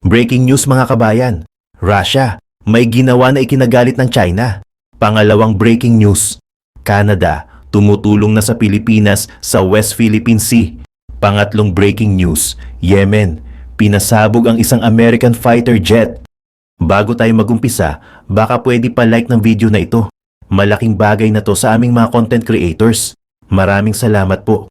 Breaking news mga kabayan, Russia, may ginawa na ikinagalit ng China. Pangalawang breaking news, Canada, tumutulong na sa Pilipinas sa West Philippine Sea. Pangatlong breaking news, Yemen, pinasabog ang isang American fighter jet. Bago tayo magumpisa, baka pwede pa like ng video na ito. Malaking bagay na to sa aming mga content creators. Maraming salamat po.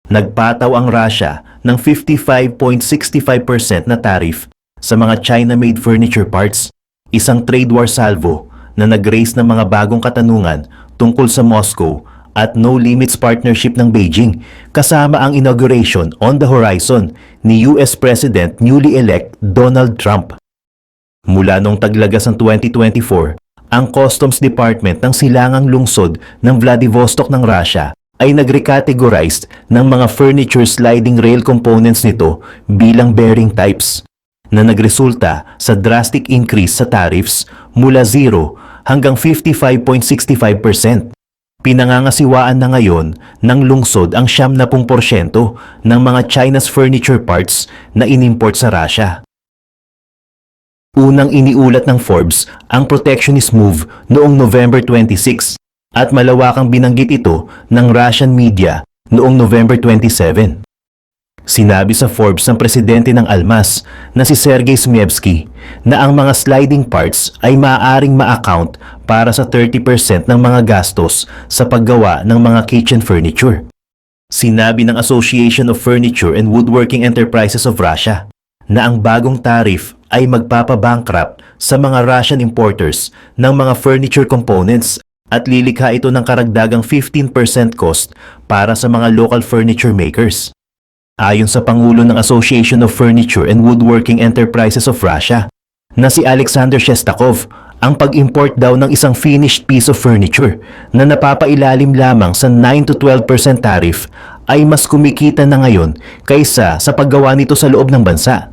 Nagpataw ang Russia ng 55.65% na tariff sa mga China-made furniture parts, isang trade war salvo na nag-raise ng mga bagong katanungan tungkol sa Moscow at No Limits Partnership ng Beijing kasama ang inauguration on the horizon ni US President newly elect Donald Trump. Mula noong taglagas ng 2024, ang Customs Department ng silangang lungsod ng Vladivostok ng Russia ay nag-recategorized ng mga furniture sliding rail components nito bilang bearing types na nagresulta sa drastic increase sa tariffs mula 0 hanggang 55.65%. Pinangangasiwaan na ngayon ng lungsod ang 70% ng mga China's furniture parts na inimport sa Russia. Unang iniulat ng Forbes ang protectionist move noong November 26 at malawakang binanggit ito ng Russian media noong November 27. Sinabi sa Forbes ng presidente ng Almaz na si Sergey Smevsky na ang mga sliding parts ay maaaring ma-account para sa 30% ng mga gastos sa paggawa ng mga kitchen furniture. Sinabi ng Association of Furniture and Woodworking Enterprises of Russia na ang bagong tariff ay magpapabankrupt sa mga Russian importers ng mga furniture components at lilikha ito ng karagdagang 15% cost para sa mga local furniture makers. Ayon sa Pangulo ng Association of Furniture and Woodworking Enterprises of Russia na si Alexander Shestakov, ang pag-import daw ng isang finished piece of furniture na napapailalim lamang sa 9 to 12% tariff ay mas kumikita na ngayon kaysa sa paggawa nito sa loob ng bansa.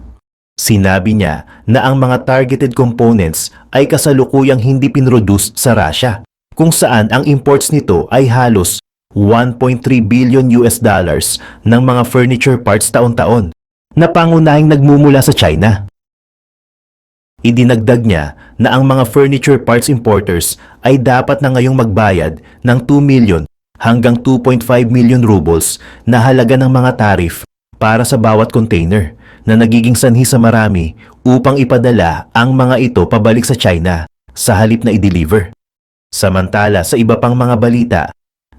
Sinabi niya na ang mga targeted components ay kasalukuyang hindi pinroduced sa Russia, kung saan ang imports nito ay halos 1.3 billion US dollars ng mga furniture parts taon-taon na pangunahing nagmumula sa China. Idinagdag niya na ang mga furniture parts importers ay dapat na ngayong magbayad ng 2 million hanggang 2.5 million rubles na halaga ng mga tarif para sa bawat container na nagiging sanhi sa marami upang ipadala ang mga ito pabalik sa China sa halip na i-deliver. Samantala sa iba pang mga balita,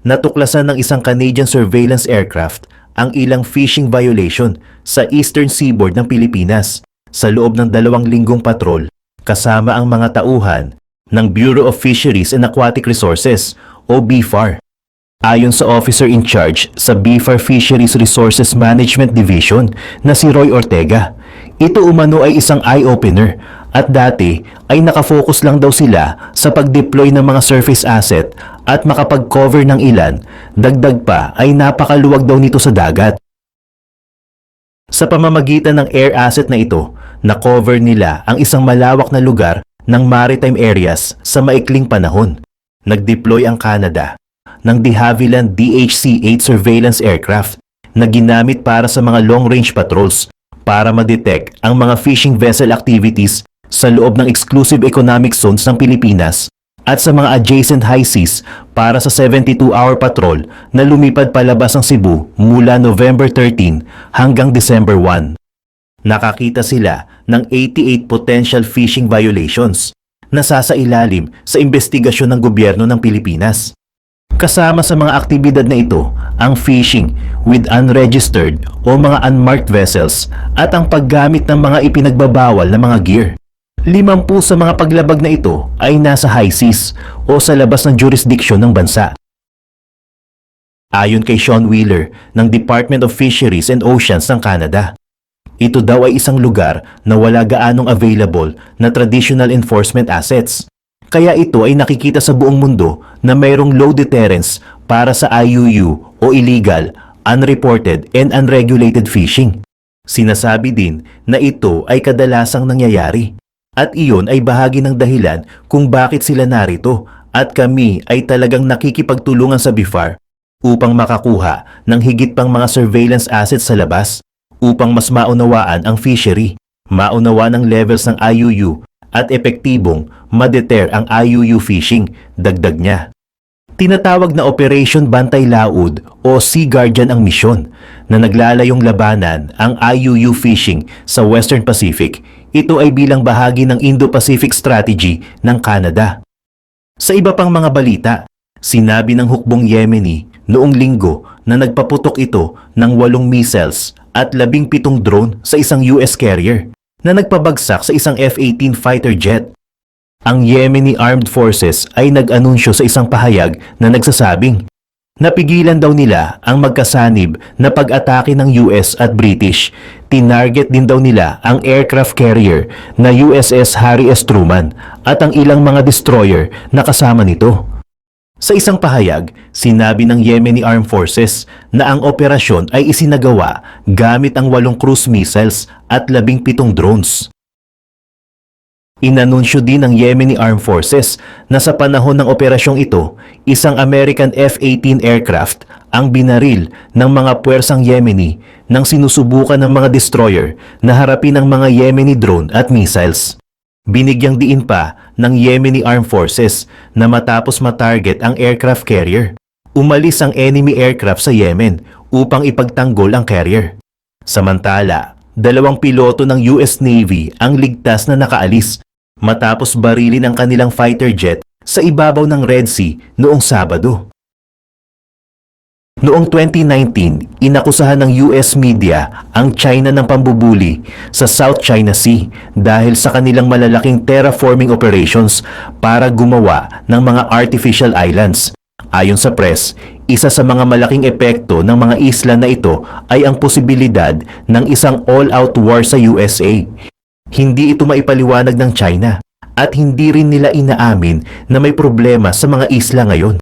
natuklasan ng isang Canadian surveillance aircraft ang ilang fishing violation sa eastern seaboard ng Pilipinas sa loob ng 2 linggong patrol kasama ang mga tauhan ng Bureau of Fisheries and Aquatic Resources o BFAR. Ayon sa officer in charge sa BFAR Fisheries Resources Management Division na si Roy Ortega, ito umano ay isang eye-opener at dati ay nakafocus lang daw sila sa pag-deploy ng mga surface asset at makapag-cover ng ilan, dagdag pa ay napakaluwag daw nito sa dagat. Sa pamamagitan ng air asset na ito, na-cover nila ang isang malawak na lugar ng maritime areas sa maikling panahon. Nag-deploy ang Canada ng de Havilland DHC-8 surveillance aircraft na ginamit para sa mga long-range patrols para ma-detect ang mga fishing vessel activities sa loob ng exclusive economic zones ng Pilipinas at sa mga adjacent high seas para sa 72-hour patrol na lumipad palabas ng Cebu mula November 13 hanggang December 1. Nakakita sila ng 88 potential fishing violations na sasailalim sa investigasyon ng gobyerno ng Pilipinas. Kasama sa mga aktibidad na ito ang fishing with unregistered o mga unmarked vessels at ang paggamit ng mga ipinagbabawal na mga gear. 50 sa mga paglabag na ito ay nasa high seas o sa labas ng jurisdiksyon ng bansa. Ayon kay Sean Wheeler ng Department of Fisheries and Oceans ng Canada, ito daw ay isang lugar na wala gaanong available na traditional enforcement assets. Kaya ito ay nakikita sa buong mundo na mayroong low deterrence para sa IUU o illegal, unreported and unregulated fishing. Sinasabi din na ito ay kadalasang nangyayari At iyon ay bahagi ng dahilan kung bakit sila narito at kami ay talagang nakikipagtulungan sa BIFAR upang makakuha ng higit pang mga surveillance assets sa labas upang mas maunawaan ang fishery, maunawaan ang levels ng IUU at epektibong ma-deter ang IUU fishing, dagdag niya. Tinatawag na Operation Bantay Laud o Sea Guardian ang misyon na naglalayong labanan ang IUU fishing sa Western Pacific. Ito ay bilang bahagi ng Indo-Pacific Strategy ng Canada. Sa iba pang mga balita, sinabi ng hukbong Yemeni noong linggo na nagpaputok ito ng 8 missiles at 17 drone sa isang US carrier na nagpabagsak sa isang F-18 fighter jet. Ang Yemeni Armed Forces ay nag-anunsyo sa isang pahayag na nagsasabing napigilan daw nila ang magkasanib na pag-atake ng US at British. Tinarget din daw nila ang aircraft carrier na USS Harry S. Truman at ang ilang mga destroyer na kasama nito. Sa isang pahayag, sinabi ng Yemeni Armed Forces na ang operasyon ay isinagawa gamit ang 8 cruise missiles at 17 drones. Inanunsyo din ng Yemeni Armed Forces na sa panahon ng operasyong ito, isang American F-18 aircraft ang binaril ng mga puwersang Yemeni nang sinusubukan ng mga destroyer na harapin ang mga Yemeni drone at missiles. Binigyang diin pa ng Yemeni Armed Forces na matapos matarget ang aircraft carrier, umalis ang enemy aircraft sa Yemen upang ipagtanggol ang carrier. Samantala, 2 piloto ng US Navy ang ligtas na nakaalis matapos barilin ang kanilang fighter jet sa ibabaw ng Red Sea noong Sabado. Noong 2019, inakusahan ng US media ang China ng pambubuli sa South China Sea dahil sa kanilang malalaking terraforming operations para gumawa ng mga artificial islands. Ayon sa press, isa sa mga malaking epekto ng mga isla na ito ay ang posibilidad ng isang all-out war sa USA. Hindi ito maipaliwanag ng China at hindi rin nila inaamin na may problema sa mga isla ngayon.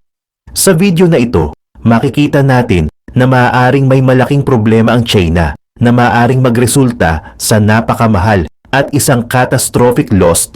Sa video na ito, makikita natin na maaaring may malaking problema ang China na maaaring magresulta sa napakamahal at isang catastrophic loss.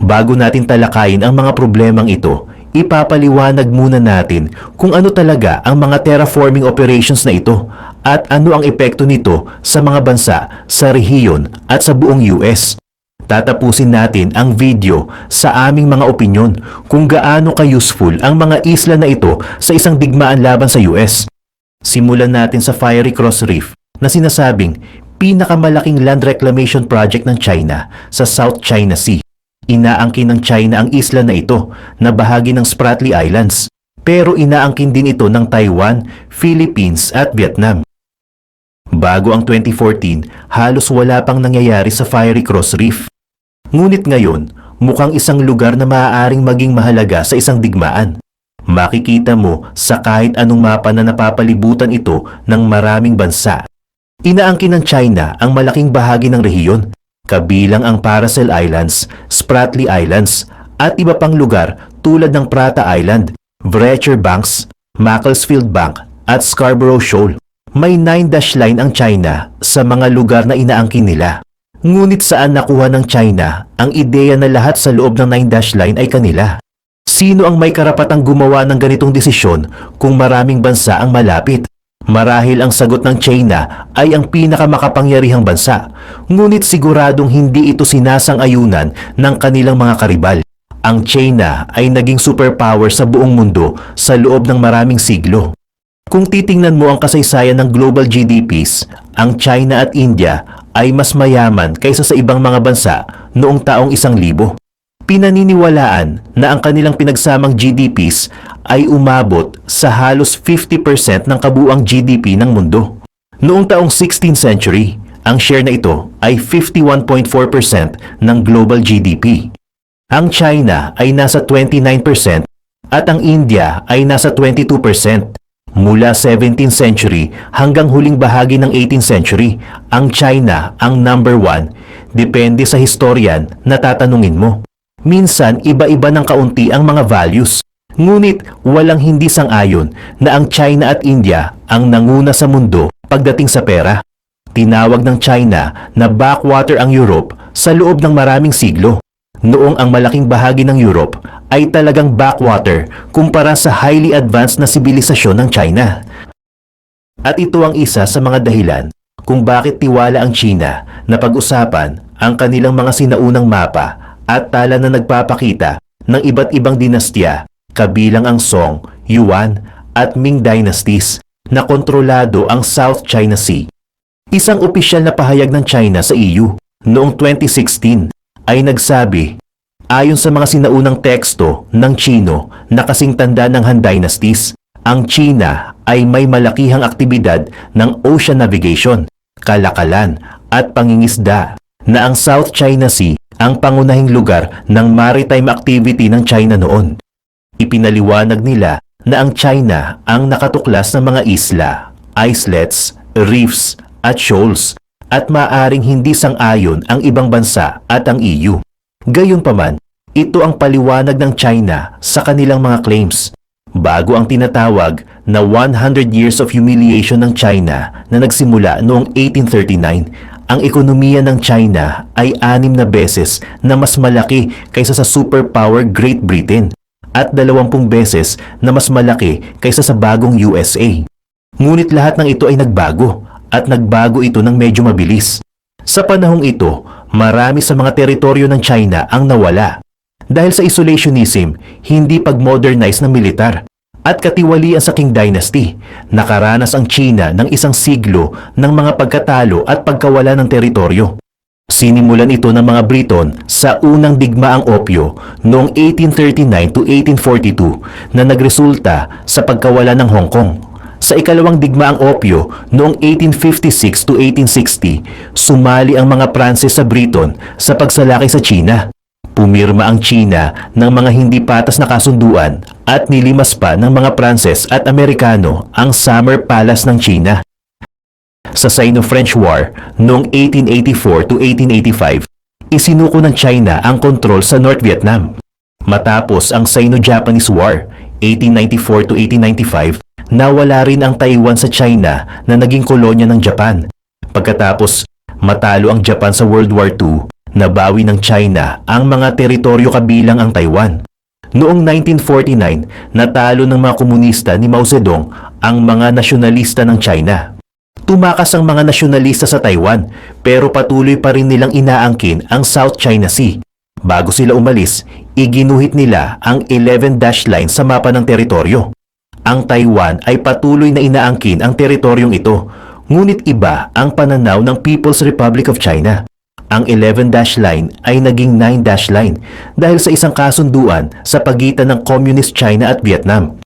Bago natin talakayin ang mga problemang ito, ipapaliwanag muna natin kung ano talaga ang mga terraforming operations na ito at ano ang epekto nito sa mga bansa sa rehiyon at sa buong US. Tatapusin natin ang video sa aming mga opinyon kung gaano ka-useful ang mga isla na ito sa isang digmaan laban sa US. Simulan natin sa Fiery Cross Reef na sinasabing pinakamalaking land reclamation project ng China sa South China Sea. Inaangkin ng China ang isla na ito na bahagi ng Spratly Islands, pero inaangkin din ito ng Taiwan, Philippines at Vietnam. Bago ang 2014, halos wala pang nangyayari sa Fiery Cross Reef. Ngunit ngayon, mukhang isang lugar na maaaring maging mahalaga sa isang digmaan. Makikita mo sa kahit anong mapa na napapalibutan ito ng maraming bansa. Inaangkin ng China ang malaking bahagi ng rehiyon, kabilang ang Paracel Islands, Spratly Islands, at iba pang lugar tulad ng Prata Island, Brecher Banks, Macclesfield Bank, at Scarborough Shoal. May 9-dash line ang China sa mga lugar na inaangkin nila. Ngunit saan nakuha ng China ang ideya na lahat sa loob ng 9-dash line ay kanila? Sino ang may karapatang gumawa ng ganitong desisyon kung maraming bansa ang malapit? Marahil ang sagot ng China ay ang pinakamakapangyarihang bansa, ngunit siguradong hindi ito sinasang-ayunan ng kanilang mga karibal. Ang China ay naging superpower sa buong mundo sa loob ng maraming siglo. Kung titingnan mo ang kasaysayan ng global GDPs, ang China at India ay mas mayaman kaysa sa ibang mga bansa noong taong 1,000. Pinaniniwalaan na ang kanilang pinagsamang GDPs ay umabot sa halos 50% ng kabuuang GDP ng mundo. Noong taong 16th century, ang share na ito ay 51.4% ng global GDP. Ang China ay nasa 29% at ang India ay nasa 22%. Mula 17th century hanggang huling bahagi ng 18th century, ang China ang number 1, depende sa historian na tatanungin mo. Minsan, iba-iba ng kaunti ang mga values. Ngunit walang hindi sang-ayon na ang China at India ang nanguna sa mundo pagdating sa pera. Tinawag ng China na backwater ang Europe sa loob ng maraming siglo. noong ang malaking bahagi ng Europe ay talagang backwater kumpara sa highly advanced na sibilisasyon ng China. At ito ang isa sa mga dahilan kung bakit tiwala ang China na pag-usapan ang kanilang mga sinaunang mapa at tala na nagpapakita ng iba't ibang dinastya kabilang ang Song, Yuan at Ming dynasties na kontrolado ang South China Sea. Isang opisyal na pahayag ng China sa EU noong 2016 ay nagsabi, ayon sa mga sinaunang teksto ng Chino na kasing tanda ng Han Dynasties, ang China ay may malakihang aktibidad ng ocean navigation, kalakalan at pangingisda na ang South China Sea ang pangunahing lugar ng maritime activity ng China noon. Ipinaliwanag nila na ang China ang nakatuklas ng mga isla, islets, reefs at shoals at maaring hindi sang-ayon ang ibang bansa at ang EU. Gayunpaman, ito ang paliwanag ng China sa kanilang mga claims. Bago ang tinatawag na 100 years of humiliation ng China na nagsimula noong 1839, ang ekonomiya ng China ay 6 na beses na mas malaki kaysa sa superpower Great Britain at 20 beses na mas malaki kaysa sa bagong USA. Ngunit lahat ng ito ay nagbago at nagbago ito ng medyo mabilis. Sa panahong ito, marami sa mga teritoryo ng China ang nawala dahil sa isolationism, hindi pag-modernize ng militar at katiwalian sa Qing Dynasty. Nakaranas ang China ng isang siglo ng mga pagkatalo at pagkawala ng teritoryo. Sinimulan ito ng mga Briton sa unang digmaang opyo noong 1839 to 1842 na nagresulta sa pagkawala ng Hong Kong. Sa ikalawang digmaang opyo noong 1856 to 1860, sumali ang mga Pranses sa Briton sa pagsalakay sa China. Pumirma ang China ng mga hindi patas na kasunduan at nilimas pa ng mga Pranses at Amerikano ang Summer Palace ng China. Sa Sino-French War noong 1884 to 1885, isinuko ng China ang kontrol sa North Vietnam. Matapos ang Sino-Japanese War 1894 to 1895, nawala rin ang Taiwan sa China na naging kolonya ng Japan. Pagkatapos matalo ang Japan sa World War II, nabawi ng China ang mga teritoryo kabilang ang Taiwan. Noong 1949, natalo ng mga komunista ni Mao Zedong ang mga nasyonalista ng China. Tumakas ang mga nasyonalista sa Taiwan pero patuloy pa rin nilang inaangkin ang South China Sea. Bago sila umalis, iginuhit nila ang 11 dash line sa mapa ng teritoryo. Ang Taiwan ay patuloy na inaangkin ang teritoryong ito, ngunit iba ang pananaw ng People's Republic of China. Ang 11 dash line ay naging 9 dash line dahil sa isang kasunduan sa pagitan ng Communist China at Vietnam.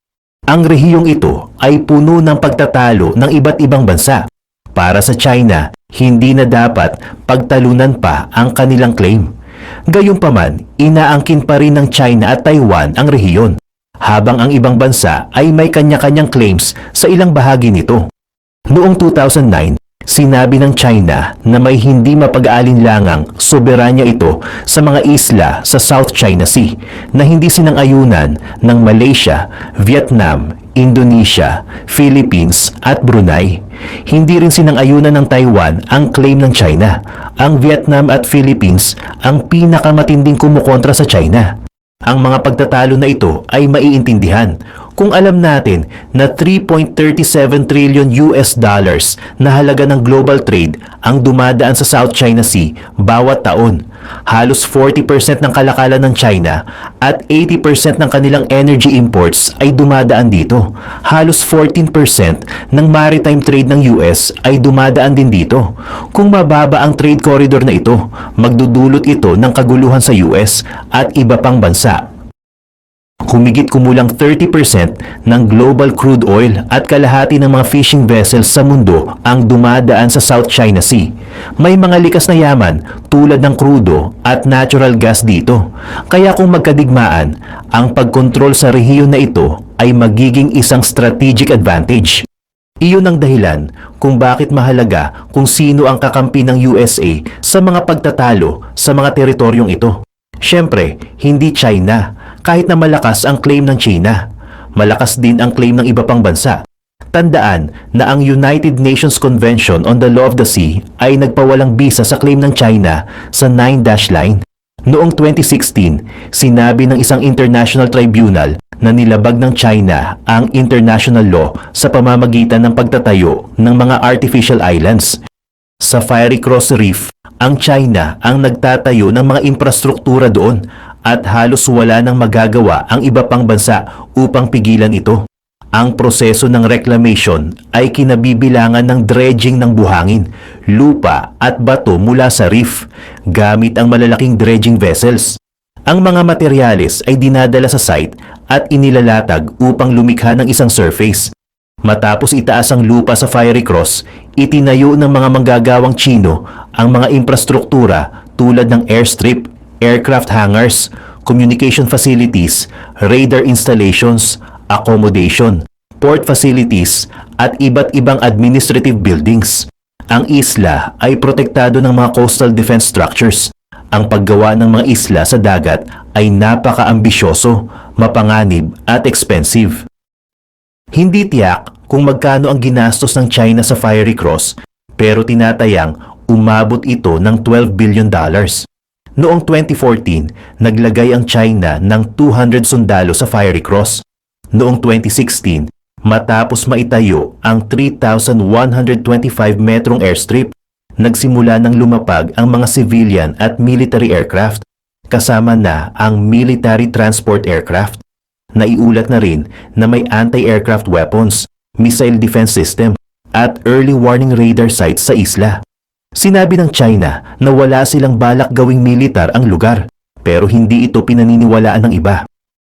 Ang rehiyong ito ay puno ng pagtatalo ng iba't ibang bansa. Para sa China, hindi na dapat pagtalunan pa ang kanilang claim. Gayunpaman, inaangkin pa rin ng China at Taiwan ang rehiyon, habang ang ibang bansa ay may kanya-kanyang claims sa ilang bahagi nito. Noong 2009, sinabi ng China na may hindi mapag-aalinlangang soberanya ito sa mga isla sa South China Sea na hindi sinang-ayunan ng Malaysia, Vietnam, Indonesia, Philippines at Brunei. Hindi rin sinang-ayunan ng Taiwan ang claim ng China. Ang Vietnam at Philippines ang pinakamatinding kumukontra sa China. Ang mga pagtatalo na ito ay maiintindihan kung alam natin na 3.37 trillion US dollars na halaga ng global trade ang dumadaan sa South China Sea bawat taon. Halos 40% ng kalakalan ng China at 80% ng kanilang energy imports ay dumadaan dito. Halos 14% ng maritime trade ng US ay dumadaan din dito. Kung mababa ang trade corridor na ito, magdudulot ito ng kaguluhan sa US at iba pang bansa. Humigit kumulang 30% ng global crude oil at kalahati ng mga fishing vessels sa mundo ang dumadaan sa South China Sea. May mga likas na yaman tulad ng krudo at natural gas dito. Kaya kung magkadigmaan, ang pagkontrol sa rehiyon na ito ay magiging isang strategic advantage. Iyon ang dahilan kung bakit mahalaga kung sino ang kakampi ng USA sa mga pagtatalo sa mga teritoryong ito. Siyempre, hindi China. Kahit na malakas ang claim ng China, malakas din ang claim ng iba pang bansa. Tandaan na ang United Nations Convention on the Law of the Sea ay nagpawalang bisa sa claim ng China sa 9 dash line. Noong 2016, sinabi ng isang international tribunal na nilabag ng China ang international law sa pamamagitan ng pagtatayo ng mga artificial islands. Sa Fiery Cross Reef, ang China ang nagtatayo ng mga infrastruktura doon at halos wala nang magagawa ang iba pang bansa upang pigilan ito. Ang proseso ng reclamation ay kinabibilangan ng dredging ng buhangin, lupa at bato mula sa reef gamit ang malalaking dredging vessels. Ang mga materyales ay dinadala sa site at inilalatag upang lumikha ng isang surface. Matapos itaas ang lupa sa Fiery Cross, itinayo ng mga manggagawang Chino ang mga infrastruktura tulad ng airstrip, aircraft hangars, communication facilities, radar installations, accommodation, port facilities at iba't ibang administrative buildings. Ang isla ay protektado ng mga coastal defense structures. Ang paggawa ng mga isla sa dagat ay napaka-ambisyoso, mapanganib at expensive. Hindi tiyak kung magkano ang ginastos ng China sa Fiery Cross, pero tinatayang umabot ito ng $12 billion. Noong 2014, naglagay ang China ng 200 sundalo sa Fiery Cross. Noong 2016, matapos maitayo ang 3,125 metrong airstrip, nagsimula ng lumapag ang mga civilian at military aircraft, kasama na ang military transport aircraft. Naiulat na rin na may anti-aircraft weapons, missile defense system, at early warning radar sites sa isla. Sinabi ng China na wala silang balak gawing militar ang lugar, pero hindi ito pinaniniwalaan ng iba.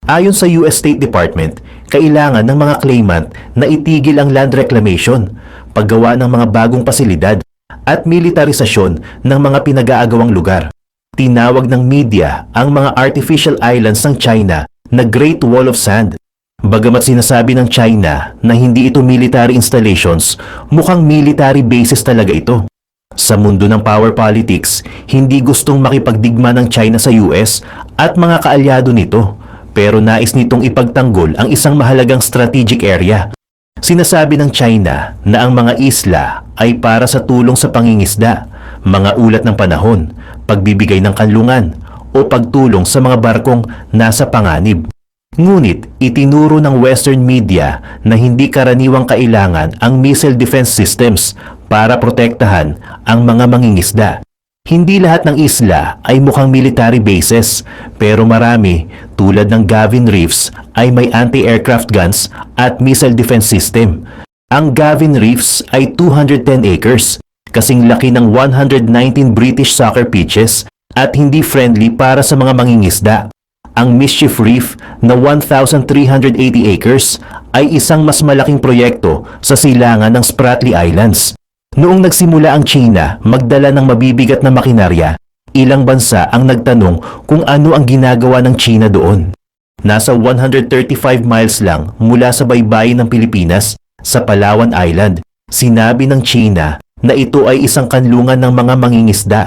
Ayon sa US State Department, kailangan ng mga claimant na itigil ang land reclamation, paggawa ng mga bagong pasilidad, at militarisasyon ng mga pinag-aagawang lugar. Tinawag ng media ang mga artificial islands ng China na Great Wall of Sand. Bagamat sinasabi ng China na hindi ito military installations, mukhang military bases talaga ito. Sa mundo ng power politics, hindi gustong makipagdigma ng China sa US at mga kaalyado nito, pero nais nitong ipagtanggol ang isang mahalagang strategic area. Sinasabi ng China na ang mga isla ay para sa tulong sa pangingisda, mga ulat ng panahon, pagbibigay ng kanlungan, o pagtulong sa mga barkong nasa panganib. Ngunit itinuro ng Western media na hindi karaniwang kailangan ang missile defense systems para protektahan ang mga mangingisda. Hindi lahat ng isla ay mukhang military bases, pero marami tulad ng Gavin Reefs ay may anti-aircraft guns at missile defense system. Ang Gavin Reefs ay 210 acres, kasing laki ng 119 British soccer pitches at hindi friendly para sa mga mangingisda. Ang Mischief Reef na 1,380 acres ay isang mas malaking proyekto sa silangan ng Spratly Islands. Noong nagsimula ang China magdala ng mabibigat na makinarya, ilang bansa ang nagtanong kung ano ang ginagawa ng China doon. Nasa 135 miles lang mula sa baybayin ng Pilipinas sa Palawan Island, sinabi ng China na ito ay isang kanlungan ng mga mangingisda.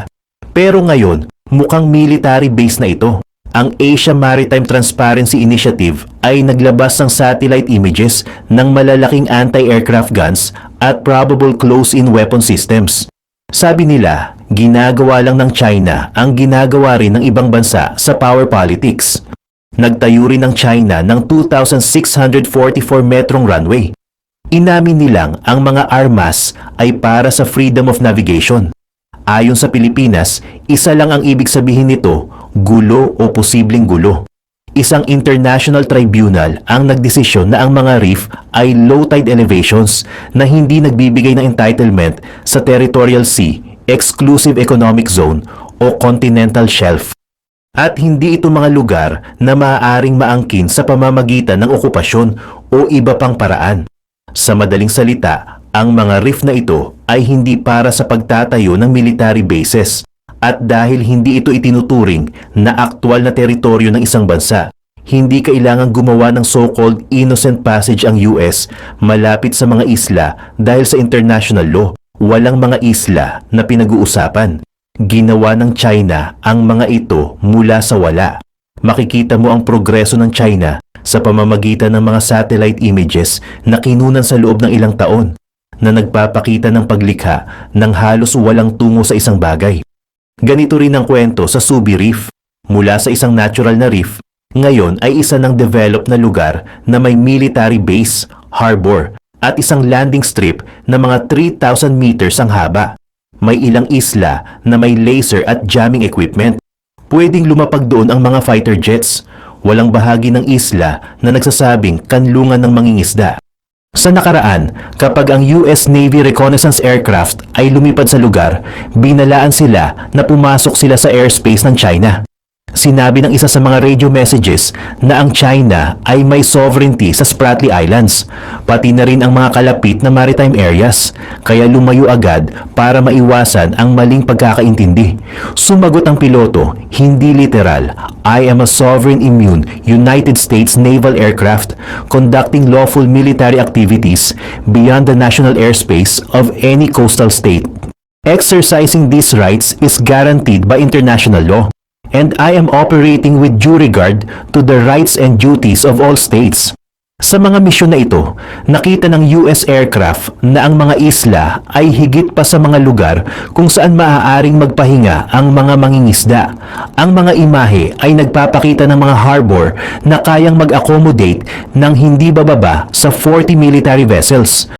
Pero ngayon, mukhang military base na ito. Ang Asia Maritime Transparency Initiative ay naglabas ng satellite images ng malalaking anti-aircraft guns at probable close-in weapon systems. Sabi nila, ginagawa lang ng China ang ginagawa rin ng ibang bansa sa power politics. Nagtayo rin ng China ng 2,644 metrong runway. Inamin nilang ang mga armas ay para sa freedom of navigation. Ayon sa Pilipinas, isa lang ang ibig sabihin nito, gulo o posibleng gulo. Isang international tribunal ang nagdesisyon na ang mga reef ay low tide elevations na hindi nagbibigay ng entitlement sa territorial sea, exclusive economic zone o continental shelf. At hindi ito mga lugar na maaaring maangkin sa pamamagitan ng okupasyon o iba pang paraan. Sa madaling salita, ang mga reef na ito ay hindi para sa pagtatayo ng military bases. At dahil hindi ito itinuturing na aktwal na teritoryo ng isang bansa, hindi kailangang gumawa ng so-called innocent passage ang US malapit sa mga isla dahil sa international law. Walang mga isla na pinag-uusapan. Ginawa ng China ang mga ito mula sa wala. Makikita mo ang progreso ng China sa pamamagitan ng mga satellite images na kinunan sa loob ng ilang taon na nagpapakita ng paglikha ng halos walang tungo sa isang bagay. Ganito rin ang kwento sa Subi Reef. Mula sa isang natural na reef, ngayon ay isa ng developed na lugar na may military base, harbor, at isang landing strip na mga 3,000 meters ang haba. May ilang isla na may laser at jamming equipment. Pwedeng lumapag doon ang mga fighter jets. Walang bahagi ng isla na nagsasabing kanlungan ng mangingisda. Sa nakaraan, kapag ang US Navy reconnaissance aircraft ay lumipad sa lugar, binalaan sila na pumasok sila sa airspace ng China. Sinabi ng isa sa mga radio messages na ang China ay may sovereignty sa Spratly Islands, pati na rin ang mga kalapit na maritime areas, kaya lumayo agad para maiwasan ang maling pagkakaintindi. Sumagot ang piloto, hindi literal, I am a sovereign immune United States naval aircraft conducting lawful military activities beyond the national airspace of any coastal state. Exercising these rights is guaranteed by international law. And I am operating with due regard to the rights and duties of all states. Sa mga misyon na ito, nakita ng US aircraft na ang mga isla ay higit pa sa mga lugar kung saan maaaring magpahinga ang mga mangingisda. Ang mga imahe ay nagpapakita ng mga harbor na kayang mag-accommodate ng hindi bababa sa 40 military vessels.